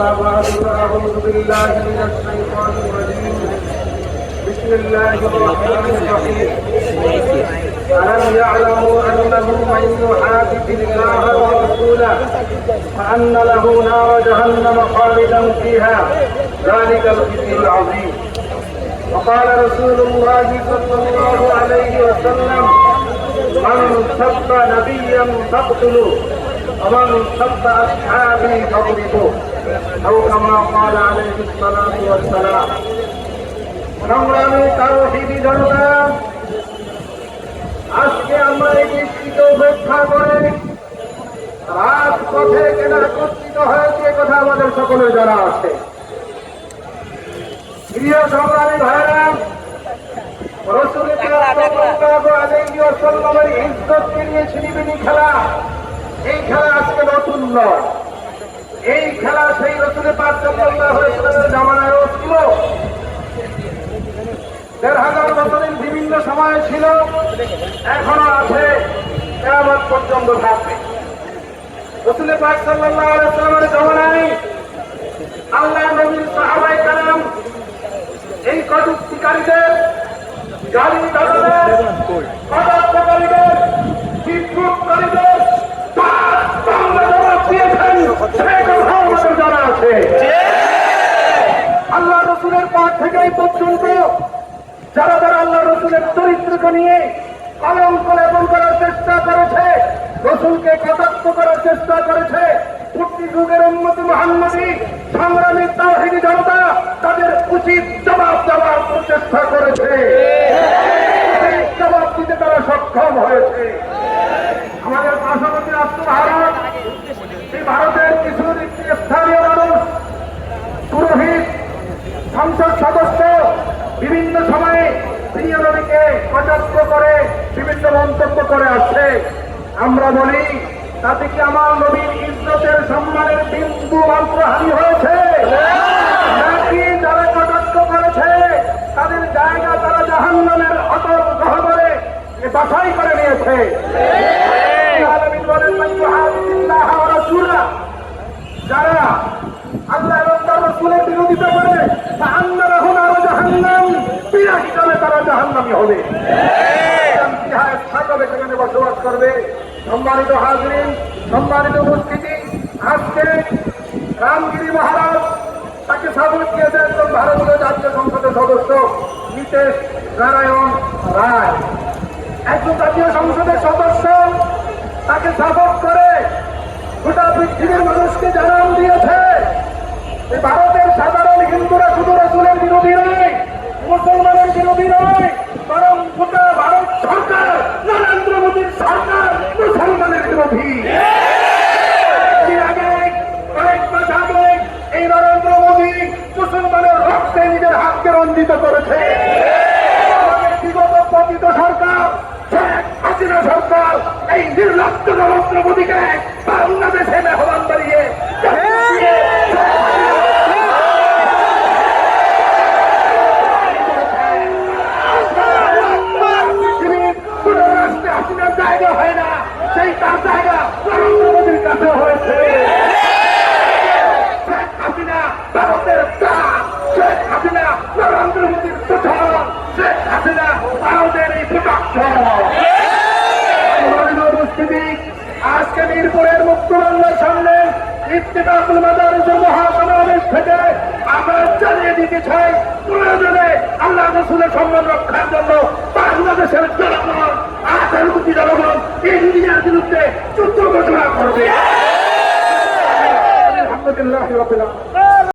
أما بعد فأعوذ بالله من الشيطان الرجيم. بسم الله الرحمن الرحيم. ألم يعلموا أنه من يحادث الله ورسوله فأن له نار جهنم خالدا فيها ذلك الخزي العظيم. وقال رسول الله صلى الله عليه وسلم من سب نبيا فاقتلوه ومن سب أصحابي فاضربوه أو كما قال عليه الصلاة والسلام. সংগ্রামী তাওহীদি জনতা, আজকে আমরা এই বৃষ্টিকে উপেক্ষা করে রাজপথে কেন একত্রিত হয়েছে কথা আমাদের সকলের জানা আছে। প্রিয় সংগ্রামী ভাইরা, রাসূল সাল্লাল্লাহু আলাইহি ওয়াসাল্লামের ইজ্জতকে নিয়ে ছিনিমিনি খেলা, এই খেলা আজকে নতুন নয়। এই খেলা সেই রাসূল পাক সাল্লাল্লাহু আলাইহি ওয়াসাল্লামের জামানায়ও ছিল, ১৫০০ বছরের বিভিন্ন সময়ে ছিল, এখনো আছে, কিয়ামত পর্যন্ত থাকবে। রাসূল পাক সাল্লাল্লাহু আলাইহি ওয়াসাল্লামের জামানায় আল্লাহ নবীর সাহাবায়ে কেরাম এই কটূক্তিকারীদের, গালি-গালাজের, কটাক্ষকারীদের, বিদ্রুপকারীদের বাংলা জবাব দিয়েছেন, সে কথা আমাদের জানা আছে। আল্লাহ রসুলের পর থেকে এই পর্যন্ত যারা যারা আল্লাহ রসুলের চরিত্রকে নিয়ে কলঙ্ক লেপন করার চেষ্টা করেছে, রসুলকে কটাক্ষ করার চেষ্টা করেছে, পূর্তি যুগের উম্মতি মুহাম্মদী সংগ্রামী তাওহীদি জনতা তাদের উচিত জবাব দেওয়ার চেষ্টা করেছে, জবাব দিতে তারা সক্ষম হয়েছে। আমাদের পার্শ্ববর্তী রাষ্ট্র ভারত, এই ভারতের কিছু স্থানীয় মানুষ, পুরোহিত, সংসদ সদস্য বিভিন্ন সময়ে প্রিয় নবীকে কটাক্ষ করে বিভিন্ন মন্তব্য করে আসছে। আমরা বলি, তাতে কি আমার নবীর ইজ্জতের সম্মানের বিন্দু মাত্র হানি হয়েছে? নাকি যারা কটাক্ষ করেছে তাদের জায়গা তারা জাহান্নামের অতল গহ্বরে বাছাই করে নিয়েছে? যারা আল্লাহ এবং তার রাসূলের বিরোধিতা করে জাহান্নাম, পিয়া হিসাবে তারা জাহান্নামী হবে, সেখানে বসবাস করবে। সম্মানিত হাজরিন, সম্মানিত উপস্থিতি, আজকে রামগিরি মহারাজ তাকে সাপোর্ট দিয়েছে একজন ভারতীয় জাতীয় সংসদের সদস্য নীতেশ নারায়ণ রায়, একজন জাতীয় সংসদের সদস্য তাকে সাপোর্ট করে গোটা পৃথিবীর মানুষকে জানান দিয়েছে ভারতের সাধারণ হিন্দুরা শুধু রাসূলের বিরোধী নয়, মুসলমানের বিরোধী নয়, বরং গোটা ভারত সরকার, নরেন্দ্র মোদীর সরকার মুসলমানের বিরোধী। কয়েক মাস আগে এই নরেন্দ্র মোদী মুসলমানের রক্তে নিজের হাতকে রঞ্জিত করেছে। বিগত পতিত সরকার শেখ হাসিনা সরকার এই নির্লজ্জ নরেন্দ্র মোদীকে বাংলাদেশে মেহমান বানিয়ে জায়গা হয় না, সেই তার জায়গা নরেন্দ্র মোদীর কাছে হয়েছে। শেখ হাসিনা ভারতের দাস, শেখ হাসিনা নরেন্দ্র মোদীর দূষণ, শেখ হাসিনা ভারতের এই প্রোটেকশন। উপস্থিতি, আজকে মিরপুরের মুক্ত বাংলার সামনে ইফতিকারুল মাদারিসের মহাসমাবেশ থেকে আমরা জানিয়ে দিতে চাই, প্রয়োজনে আল্লাহ রাসূলের সম্মান রক্ষার জন্য বাংলাদেশের জনগণ, 18 কোটি জনগণ ইন্ডিয়ার বিরুদ্ধে যুদ্ধ ঘোষণা করবে। আলহামদুলিল্লাহ রাব্বিল আলামিন।